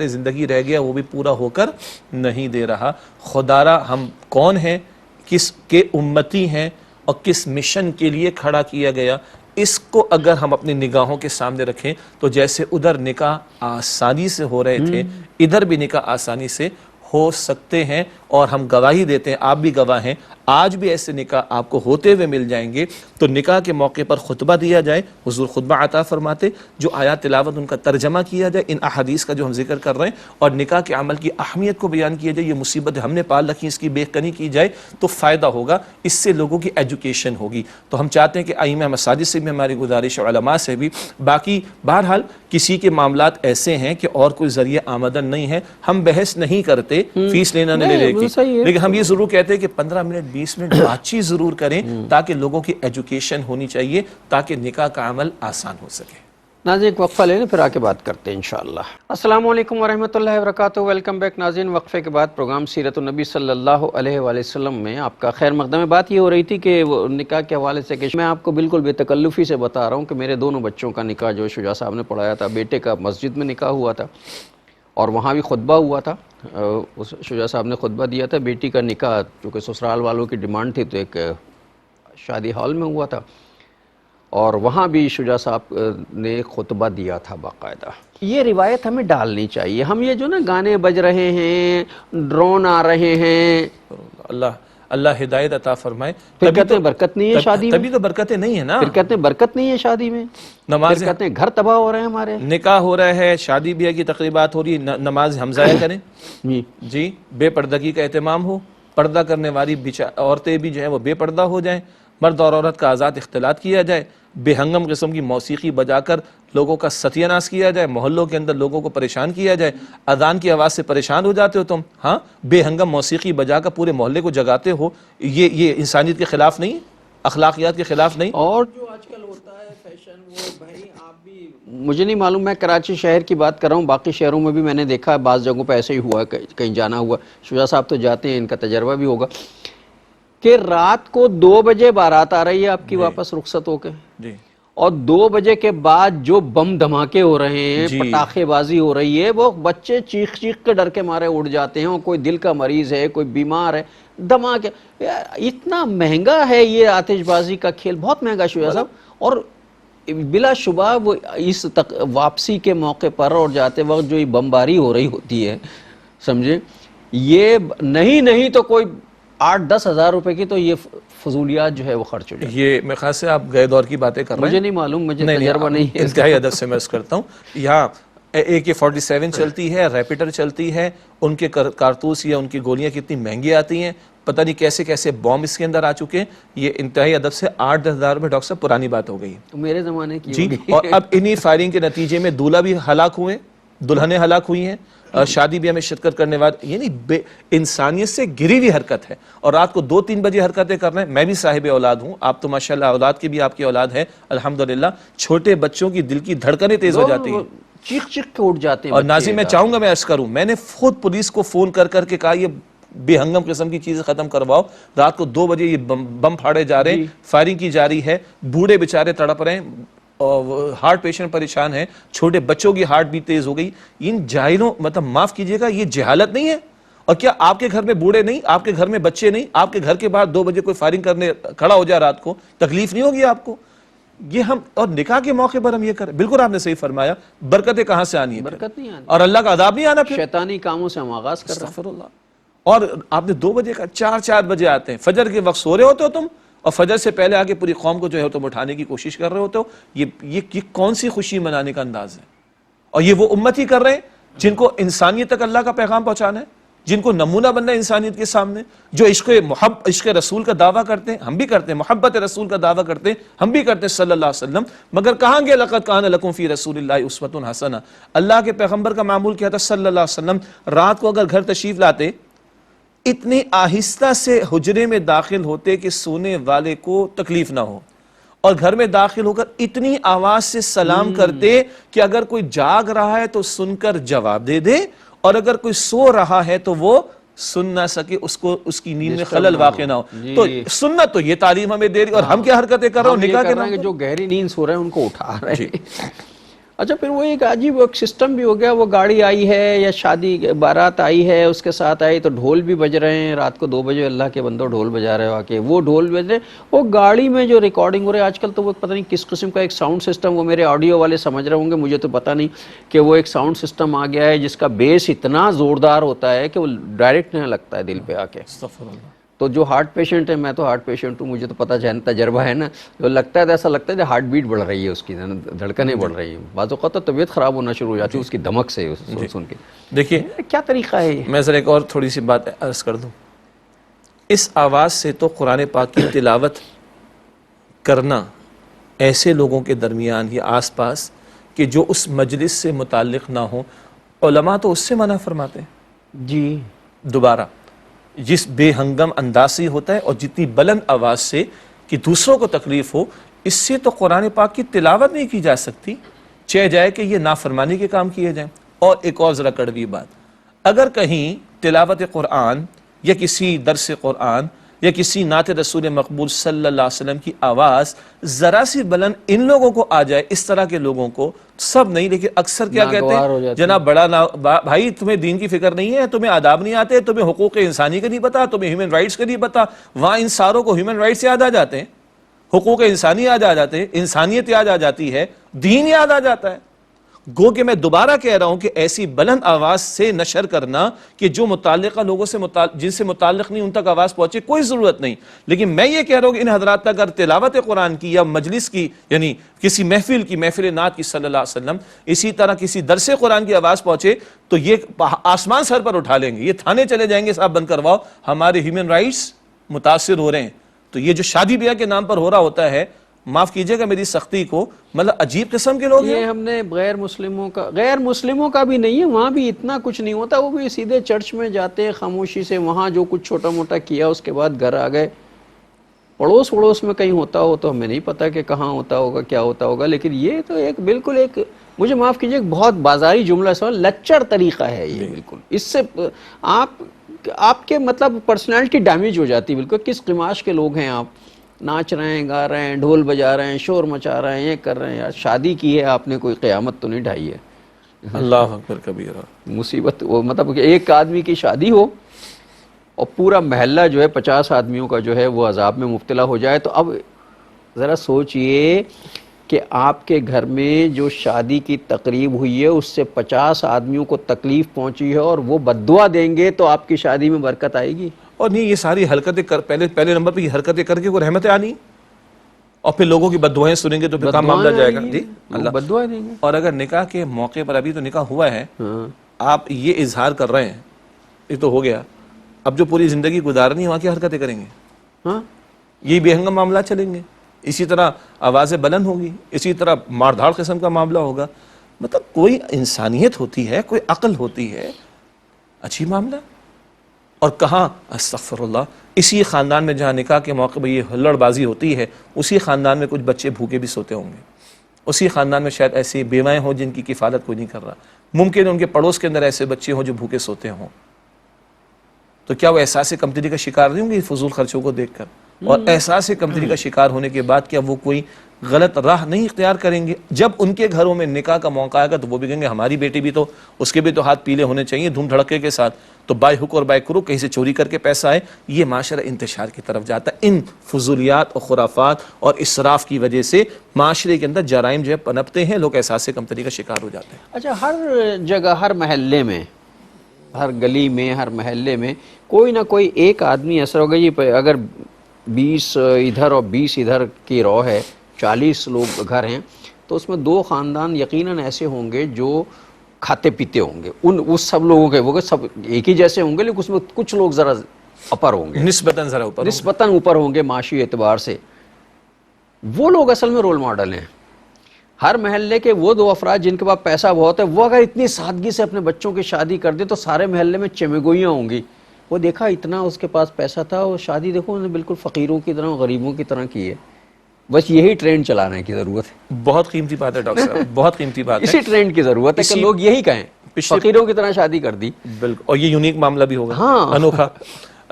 زندگی رہ گیا, وہ بھی پورا ہو کر نہیں دے رہا. خدارا ہم کون ہیں, کس کے امتی ہیں اور کس مشن کے لیے کھڑا کیا گیا, اس کو اگر ہم اپنی نگاہوں کے سامنے رکھیں تو جیسے ادھر نکاح آسانی سے ہو رہے تھے, ادھر بھی نکاح آسانی سے ہو سکتے ہیں. اور ہم گواہی دیتے ہیں, آپ بھی گواہ ہیں, آج بھی ایسے نکاح آپ کو ہوتے ہوئے مل جائیں گے. تو نکاح کے موقع پر خطبہ دیا جائے, حضور خطبہ عطا فرماتے, جو آیات تلاوت ان کا ترجمہ کیا جائے, ان احادیث کا جو ہم ذکر کر رہے ہیں, اور نکاح کے عمل کی اہمیت کو بیان کیا جائے. یہ مصیبت ہم نے پال رکھی, اس کی بے کنی کی جائے تو فائدہ ہوگا, اس سے لوگوں کی ایجوکیشن ہوگی. تو ہم چاہتے ہیں کہ ائمہ مساجد سے بھی ہماری گزارش, علماء سے بھی. باقی بہرحال کسی کے معاملات ایسے ہیں کہ اور کوئی ذریعہ آمدن نہیں ہے, ہم بحث نہیں کرتے فیس لینا نہ لے کی, لیکن ہم یہ ضرور کہتے ہیں کہ 15 منٹ 20 منٹ بات چیت ضرور کریں تاکہ لوگوں کی ایجوکیشن ہونی چاہیے, تاکہ نکاح کا عمل آسان ہو سکے. ناظرین ایک وقفہ لیں, پھر آ کے بات کرتے ہیں انشاءاللہ. السلام علیکم ورحمۃ اللہ وبرکاتہ. ویلکم بیک ناظرین. وقفے کے بعد پروگرام سیرت النبی صلی اللہ علیہ وآلہ وسلم میں آپ کا خیر مقدم ہے. بات یہ ہو رہی تھی کہ وہ نکاح کے حوالے سے, کہ میں آپ کو بالکل بے تکلفی سے بتا رہا ہوں کہ میرے دونوں بچوں کا نکاح جو شجاع صاحب نے پڑھایا تھا, بیٹے کا مسجد میں نکاح ہوا تھا اور وہاں بھی خطبہ ہوا تھا, شجاع صاحب نے خطبہ دیا تھا. بیٹی کا نکاح چونکہ سسرال والوں کی ڈیمانڈ تھی تو ایک شادی ہال میں ہوا تھا, اور وہاں بھی شجاع صاحب نے خطبہ دیا تھا باقاعدہ. یہ روایت ہمیں ڈالنی چاہیے. ہم یہ جو نا گانے بج رہے ہیں, ڈرون آ رہے ہیں, اللہ ہدایت عطا فرمائے. پھر کہتے ہیں برکت نہیں ہے شادی میں, تبھی تو برکتیں نہیں ہے نا. پھر کہتے ہیں برکت نہیں ہے شادی میں, پھر کہتے ہیں گھر تباہ ہو رہے ہیں ہمارے. نکاح ہو رہا ہے, شادی بیاہ کی تقریبات ہو رہی, نماز ہم ضائع کریں جی, بے پردگی کا اہتمام ہو, پردہ کرنے والی عورتیں بھی جو ہیں وہ بے پردہ ہو جائیں, مرد اور عورت کا آزاد اختلاط کیا جائے، بے ہنگم قسم کی موسیقی بجا کر لوگوں کا ستیہ ناش کیا جائے، محلوں کے اندر لوگوں کو پریشان کیا جائے. اذان کی آواز سے پریشان ہو جاتے ہو تم، ہاں بے ہنگم موسیقی بجا کر پورے محلے کو جگاتے ہو. یہ انسانیت کے خلاف نہیں، اخلاقیات کے خلاف نہیں. اور جو آج کل ہوتا ہے فیشن، وہ بھائی آپ بھی، مجھے نہیں معلوم، میں کراچی شہر کی بات کر رہا ہوں، باقی شہروں میں بھی میں نے دیکھا ہے بعض جگہوں پہ ایسے ہی ہوا ہے، کہیں جانا ہوا. شجاع صاحب تو جاتے ہیں، ان کا تجربہ بھی ہوگا کہ رات کو 2 بجے بارات آ رہی ہے آپ کی واپس رخصت ہو کے، جی اور 2 بجے کے بعد جو بم دھماکے ہو رہے ہیں، پٹاخے بازی ہو رہی ہے، وہ بچے چیخ چیخ کے ڈر کے مارے اڑ جاتے ہیں، اور کوئی دل کا مریض ہے، کوئی بیمار ہے، دھماکے. اتنا مہنگا ہے یہ آتش بازی کا کھیل، بہت مہنگا شجاع صاحب. اور بلا شبہ وہ اس واپسی کے موقع پر اور جاتے وقت جو یہ بمباری ہو رہی ہوتی ہے، سمجھے، یہ نہیں تو کوئی 8-10 ہزار روپے کی تو یہ فضولیات جو ہے وہ خرچ ہو جائے. یہ میں خاص سے آپ گئے دور کی باتیں کر رہے ہیں، مجھے نہیں معلوم، مجھے تجربہ نہیں ہے. انتہائی ادب سے میں عرض کرتا ہوں. یہاں AK-47 چلتی ہے، ریپیٹر چلتی ہے، ان کے کارتوس یا ان کی گولیاں کتنی مہنگی آتی ہیں، پتہ نہیں کیسے کیسے بوم اس کے اندر آ چکے ہیں. یہ انتہائی ادب سے 8-10 ہزار روپے ڈاکٹر صاحب پرانی بات ہو گئی ہے میرے زمانے کی جی. اور اب انہی فائرنگ کے نتیجے میں دولہا بھی ہلاک ہوئے، دلہنیں ہلاک ہوئی ہیں، شادی بھی ہمیں شرکت کرنے والے، یعنی انسانیت سے گری ہوئی حرکت ہے. اور رات کو 2-3 بجے حرکتیں کر رہے ہیں. میں بھی صاحب اولاد ہوں، آپ تو ماشاءاللہ اولاد کی بھی آپ کی اولاد ہے الحمدللہ. چھوٹے بچوں کی دل کی دھڑکنیں تیز ہو جاتی ہیں، چیخ چیخ کے اٹھ جاتے ہیں. اور ناظرین میں چاہوں گا میں عرض کروں، میں نے خود پولیس کو فون کر کے کہا یہ بے ہنگم قسم کی چیزیں ختم کرواؤ. رات کو 2 بجے یہ بم پھاڑے جا رہے ہیں، فائرنگ کی جا رہی ہے، بوڑھے بیچارے تڑپ رہے ہیں، ہارٹ پیشنٹ پریشان ہیں، چھوٹے بچوں کی ہارٹ بھی تیز ہو گئی. ان جاہلوں، مطلب معاف کیجئے گا، یہ جہالت نہیں ہے؟ اور کیا آپ کے گھر میں بوڑھے نہیں، آپ کے گھر میں بچے نہیں، آپ کے گھر کے باہر 2 بجے کوئی فائرنگ کرنے کھڑا ہو جائے رات کو، تکلیف نہیں ہوگی آپ کو؟ یہ ہم، اور نکاح کے موقع پر ہم یہ کریں. بالکل آپ نے صحیح فرمایا، برکتیں کہاں سے آنی ہیں؟ برکت نہیں آنی، اور اللہ کا عذاب نہیں آنا پھر. شیطانی کاموں سے ہم آغاز کر رہے ہیں. استغفر اللہ. اور آپ نے 2 بجے کا 4 بجے آتے ہیں، فجر کے وقت سو رہے ہوتے ہو تم، اور فجر سے پہلے آگے پوری قوم کو جو ہے تم اٹھانے کی کوشش کر رہے ہوتے ہو. یہ کون سی خوشی منانے کا انداز ہے؟ اور یہ وہ امت ہی کر رہے ہیں جن کو انسانیت تک اللہ کا پیغام پہنچانا ہے، جن کو نمونہ بننا ہے انسانیت کے سامنے، جو عشق رسول کا دعویٰ کرتے ہیں، ہم بھی کرتے ہیں، محبت رسول کا دعویٰ کرتے ہیں، ہم بھی کرتے ہیں صلی اللہ علیہ وسلم. مگر کہاں گے لقد کان لکم فی رسول اللہ اسوۃ حسنہ؟ اللہ کے پیغمبر کا معمول کیا تھا صلی اللہ علیہ وسلم؟ رات کو اگر گھر تشریف لاتے، اتنے آہستہ سے حجرے میں داخل ہوتے کہ سونے والے کو تکلیف نہ ہو، اور گھر میں داخل ہو کر اتنی آواز سے سلام کرتے کہ اگر کوئی جاگ رہا ہے تو سن کر جواب دے دے، اور اگر کوئی سو رہا ہے تو وہ سن نہ سکے، اس کی نیند میں خلل واقع نہ ہو. تو سنت تو یہ تعلیم ہمیں دے رہی، اور ہم کیا حرکتیں کر رہے ہو نکاح کے نام پر؟ جو گہری نیند سو رہے ہیں ان کو اٹھا رہے ہیں. اچھا، پھر وہ ایک عجیب سسٹم بھی ہو گیا، وہ گاڑی آئی ہے یا شادی بارات آئی ہے، اس کے ساتھ آئی تو ڈھول بھی بج رہے ہیں. رات کو 2 بجے اللہ کے بندوں ڈھول بجا رہے ہو آ کے، وہ ڈھول بج رہے، وہ گاڑی میں جو ریکارڈنگ ہو رہی ہے آج کل، تو وہ پتہ نہیں کس قسم کا ایک ساؤنڈ سسٹم، وہ میرے آڈیو والے سمجھ رہے ہوں گے، مجھے تو پتہ نہیں، کہ وہ ایک ساؤنڈ سسٹم آ گیا ہے جس کا بیس اتنا زوردار ہوتا ہے کہ وہ ڈائریکٹ نہیں لگتا ہے دل پہ آ کے. تو جو ہارٹ پیشنٹ ہے، میں تو ہارٹ پیشنٹ ہوں، مجھے تو پتہ تجربہ ہے نا، جو لگتا ہے تو ایسا لگتا ہے کہ ہارٹ بیٹ بڑھ رہی ہے، اس کی دھڑکنیں بڑھ رہی ہیں، بعض اوقات تو طبیعت خراب ہونا شروع ہو جاتی ہے اس کی دھمک سے سن کے. دیکھیے کیا طریقہ ہے یہ؟ میں ذرا ایک اور تھوڑی سی بات عرض کر دوں. اس آواز سے تو قرآن پاک کی تلاوت کرنا ایسے لوگوں کے درمیان یا آس پاس کہ جو اس مجلس سے متعلق نہ ہوں، علماء تو اس سے منع فرماتے ہیں. جی، دوبارہ جس بے ہنگم انداز سے ہوتا ہے اور جتنی بلند آواز سے کہ دوسروں کو تکلیف ہو، اس سے تو قرآن پاک کی تلاوت نہیں کی جا سکتی، چاہے جائے کہ یہ نافرمانی کے کام کیے جائیں. اور ایک اور ذرا کڑوی بات، اگر کہیں تلاوت قرآن یا کسی درس قرآن یا کسی نعت رسول مقبول صلی اللہ علیہ وسلم کی آواز ذرا سی بلند ان لوگوں کو آ جائے، اس طرح کے لوگوں کو، سب نہیں لیکن اکثر کیا کہتے ہیں، جناب بڑا بھائی تمہیں دین کی فکر نہیں ہے، تمہیں آداب نہیں آتے، تمہیں حقوق انسانی کا نہیں پتا، تمہیں ہیومن رائٹس کا نہیں پتا. وہاں ان ساروں کو ہیومن رائٹس یاد آ جاتے ہیں، حقوق انسانی یاد آ جاتے ہیں، انسانیت یاد آ جاتی ہے، دین یاد آ جاتا ہے. گو کہ میں دوبارہ کہہ رہا ہوں کہ ایسی بلند آواز سے نشر کرنا کہ جو متعلقہ لوگوں سے جن سے متعلق نہیں ان تک آواز پہنچے، کوئی ضرورت نہیں. لیکن میں یہ کہہ رہا ہوں کہ ان حضرات تک اگر تلاوت قرآن کی یا مجلس کی، یعنی کسی محفل نعت کی صلی اللہ علیہ وسلم، اسی طرح کسی درس قرآن کی آواز پہنچے تو یہ آسمان سر پر اٹھا لیں گے، یہ تھانے چلے جائیں گے، صاحب بند کرواؤ، ہمارے ہیومن رائٹس متاثر ہو رہے ہیں. تو یہ جو شادی بیاہ کے نام پر ہو رہا ہوتا ہے، معاف کیجئے گا میری سختی کو، مطلب عجیب قسم کے لوگ ہیں۔ یہ ہم نے غیر مسلموں کا بھی نہیں ہے، وہاں بھی اتنا کچھ نہیں ہوتا، وہ بھی سیدھے چرچ میں جاتے ہیں خاموشی سے، وہاں جو کچھ چھوٹا موٹا کیا اس کے بعد گھر آ گئے۔ پڑوس میں کہیں ہوتا ہو تو ہمیں نہیں پتا کہ کہاں ہوتا ہوگا، کیا ہوتا ہوگا، لیکن یہ تو ایک بالکل ایک، مجھے معاف کیجئے، ایک بہت بازاری جملہ سوال لچر طریقہ ہے یہ بالکل۔ اس سے آپ کے مطلب پرسنالٹی ڈیمیج ہو جاتی ہے بالکل، کس قماش کے لوگ ہیں آپ، ناچ رہے ہیں، گا رہے ہیں، ڈھول بجا رہے ہیں، شور مچا رہے ہیں، یہ کر رہے ہیں، یار شادی کی ہے آپ نے، کوئی قیامت تو نہیں ڈھائی ہے۔ اللہ اکبر کبیرہ۔ مصیبت وہ مطلب کہ ایک آدمی کی شادی ہو اور پورا محلہ جو ہے 50 آدمیوں کا جو ہے وہ عذاب میں مبتلا ہو جائے، تو اب ذرا سوچئے کہ آپ کے گھر میں جو شادی کی تقریب ہوئی ہے اس سے 50 آدمیوں کو تکلیف پہنچی ہے اور وہ بد دعا دیں گے تو آپ کی شادی میں برکت آئے گی؟ اور نہیں، یہ ساری حرکتیں پہلے نمبر پہ یہ حرکتیں کر کے کوئی رحمتیں آنی، اور پھر لوگوں کی بد دعائیں سنیں گے تو پھر کام معاملہ جائے گا۔ جی اللہ بد دعا دیں گے۔ اور اگر نکاح کے موقع پر، ابھی تو نکاح ہوا ہے، آپ یہ اظہار کر رہے ہیں، یہ تو ہو گیا، اب جو پوری زندگی گزارنی ہے وہاں کی حرکتیں کریں گے، ہاں یہ بے ہنگم معاملات چلیں گے، اسی طرح آوازیں بلند ہوگی، اسی طرح مار دھاڑ قسم کا معاملہ ہوگا۔ مطلب کوئی انسانیت ہوتی ہے، کوئی عقل ہوتی ہے، اچھی معاملہ۔ اور کہاں استغفر اللہ، اسی خاندان میں جہاں نکاح کے موقع پر یہ ہلڑ بازی ہوتی ہے، اسی خاندان میں کچھ بچے بھوکے بھی سوتے ہوں گے، اسی خاندان میں شاید ایسی بیوائیں ہوں جن کی کفالت کوئی نہیں کر رہا، ممکن ہے ان کے پڑوس کے اندر ایسے بچے ہوں جو بھوکے سوتے ہوں، تو کیا وہ احساس کمتری کا شکار نہیں ہوں گے فضول خرچوں کو دیکھ کر؟ اور احساس کمتری کا شکار ہونے کے بعد کیا وہ کوئی غلط راہ نہیں اختیار کریں گے؟ جب ان کے گھروں میں نکاح کا موقع آئے گا تو وہ بھی کہیں گے ہماری بیٹی بھی تو، اس کے بھی تو ہاتھ پیلے ہونے چاہیے دھوم دھڑکے کے ساتھ، تو بائی ہک اور بائی کرو کہیں سے چوری کر کے پیسہ آئے، یہ معاشرہ انتشار کی طرف جاتا ہے۔ ان فضولیات اور خرافات اور اسراف کی وجہ سے معاشرے کے اندر جرائم جو ہے پنپتے ہیں، لوگ احساس کمتری کا شکار ہو جاتے ہیں۔ اچھا، ہر جگہ، ہر محلے میں، ہر گلی میں، ہر محلے میں کوئی نہ کوئی ایک آدمی ایسا ہوگا، یہ اگر 20 ادھر اور 20 ادھر کی رو ہے، 40 لوگ گھر ہیں، تو اس میں 2 خاندان یقیناً ایسے ہوں گے جو کھاتے پیتے ہوں گے، اس سب لوگوں کے وہ سب ایک ہی جیسے ہوں گے، لیکن اس میں کچھ لوگ ذرا اپر ہوں گے، نسبتاً ذرا اوپر، نسبتاً اوپر ہوں گے معاشی اعتبار سے۔ وہ لوگ اصل میں رول ماڈل ہیں۔ ہر محلے کے وہ 2 افراد جن کے پاس پیسہ بہت ہے، وہ اگر اتنی سادگی سے اپنے بچوں کی شادی کر دے تو سارے محلے میں چمگوئیاں ہوں گی، وہ دیکھا اتنا اس کے پاس پیسہ تھا، اور شادی دیکھو انہوں نے بالکل فقیروں کی طرح، غریبوں کی طرح کی ہے۔ بس یہی ٹرینڈ چلانے کی ضرورت ہے۔ بہت قیمتی بات ہے ڈاکٹر صاحب، بہت قیمتی بات ہے، اسی ٹرینڈ کی ضرورت ہے کہ لوگ یہی کہیں فقیروں کی طرح شادی کر دی۔ بالکل، اور یہ یونیک معاملہ بھی ہوگا، ہاں انوکھا۔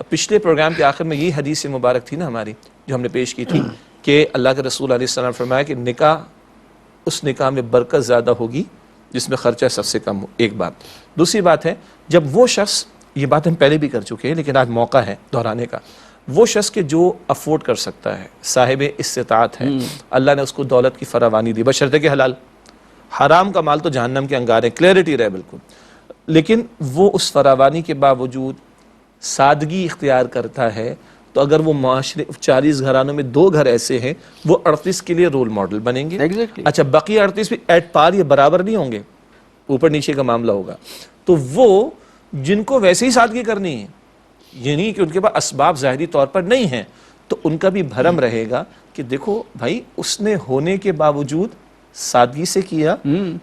پچھلے پروگرام کے آخر میں یہی حدیث مبارک تھی نا ہماری، جو ہم نے پیش کی تھی، کہ اللہ کے رسول علیہ السلام فرمایا کہ نکاح، اس نکاح میں برکت زیادہ ہوگی جس میں خرچہ سب سے کم ہو، ایک بات۔ دوسری بات ہے، جب وہ شخص، یہ بات ہم پہلے بھی کر چکے ہیں لیکن آج موقع ہے دہرانے کا، وہ شخص کہ جو افورڈ کر سکتا ہے، صاحب استطاعت ہے، اللہ نے اس کو دولت کی فراوانی دی، بشرطے کہ حلال، حرام کا مال تو جہنم کے انگارے، کلیئرٹی رہے بالکل، لیکن وہ اس فراوانی کے باوجود سادگی اختیار کرتا ہے، تو اگر وہ معاشرے 40 گھرانوں میں 2 گھر ایسے ہیں، وہ 38 کے لیے رول ماڈل بنیں گے۔ اچھا، بقیہ 38 بھی ایٹ پار یا برابر نہیں ہوں گے، اوپر نیچے کا معاملہ ہوگا، تو وہ جن کو ویسے ہی سادگی کرنی ہے، یعنی کہ ان کے پاس اسباب ظاہری طور پر نہیں ہیں، تو ان کا بھی بھرم رہے گا کہ دیکھو بھائی، اس نے ہونے کے باوجود سادگی سے کیا،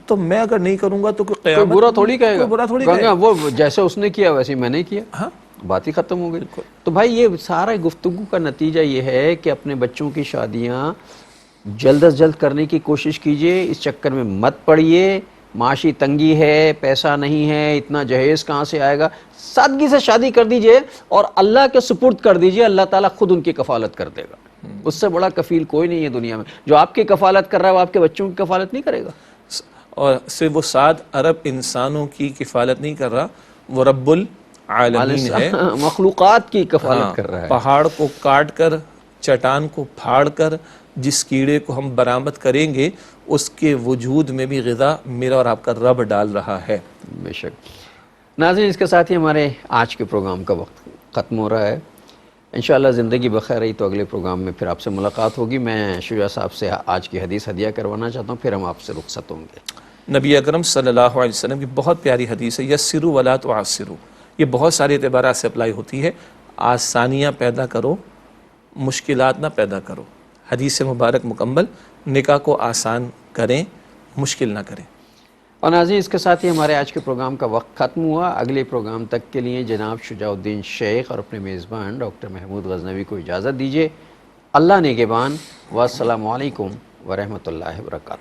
تو میں اگر نہیں کروں گا تو کوئی قیامت برا تھوڑی کہے گا، برا تھوڑی کہے گا، وہ جیسے اس نے کیا ویسے میں نے کیا، ہاں بات ہی ختم ہو گئی۔ تو بھائی یہ سارا گفتگو کا نتیجہ یہ ہے کہ اپنے بچوں کی شادیاں جلد از جلد کرنے کی کوشش کیجئے، اس چکر میں مت پڑیے، معاشی تنگی ہے، پیسہ نہیں ہے، اتنا جہیز کہاں سے آئے گا، سادگی سے شادی کر دیجئے اور اللہ کے سپرد کر دیجئے، اللہ تعالیٰ خود ان کی کفالت کر دے گا۔ اس سے بڑا کفیل کوئی نہیں ہے دنیا میں، جو آپ کی کفالت کر رہا ہے وہ آپ کے بچوں کی کفالت نہیں کرے گا۔ اور صرف وہ 7 ارب انسانوں کی کفالت نہیں کر رہا، وہ رب العالمین ہے، مخلوقات کی کفالت کر رہا ہے۔ پہاڑ کو کاٹ کر، چٹان کو پھاڑ کر، جس کیڑے کو ہم برآمد کریں گے، اس کے وجود میں بھی غذا میرا اور آپ کا رب ڈال رہا ہے۔ بے شک۔ ناظرین، اس کے ساتھ ہی ہمارے آج کے پروگرام کا وقت ختم ہو رہا ہے۔ انشاءاللہ زندگی بخیر رہی تو اگلے پروگرام میں پھر آپ سے ملاقات ہوگی۔ میں شجاع صاحب سے آج کی حدیث ہدیہ کروانا چاہتا ہوں، پھر ہم آپ سے رخصت ہوں گے۔ نبی اکرم صلی اللہ علیہ وسلم کی بہت پیاری حدیث ہے، یسروا ولا تعسروا، یہ بہت سارے اعتبارات سے اپلائی ہوتی ہے۔ آسانیاں پیدا کرو، مشکلات نہ پیدا کرو. حدیث مبارک مکمل. نکاح کو آسان کریں، مشکل نہ کریں. اور ناظرین اس کے ساتھ ہی ہمارے آج کے پروگرام کا وقت ختم ہوا. اگلے پروگرام تک کے لیے جناب شجاع الدین شیخ اور اپنے میزبان ڈاکٹر محمود غزنوی کو اجازت دیجیے. اللہ نگہبان. والسلام علیکم ورحمۃ اللہ وبرکاتہ.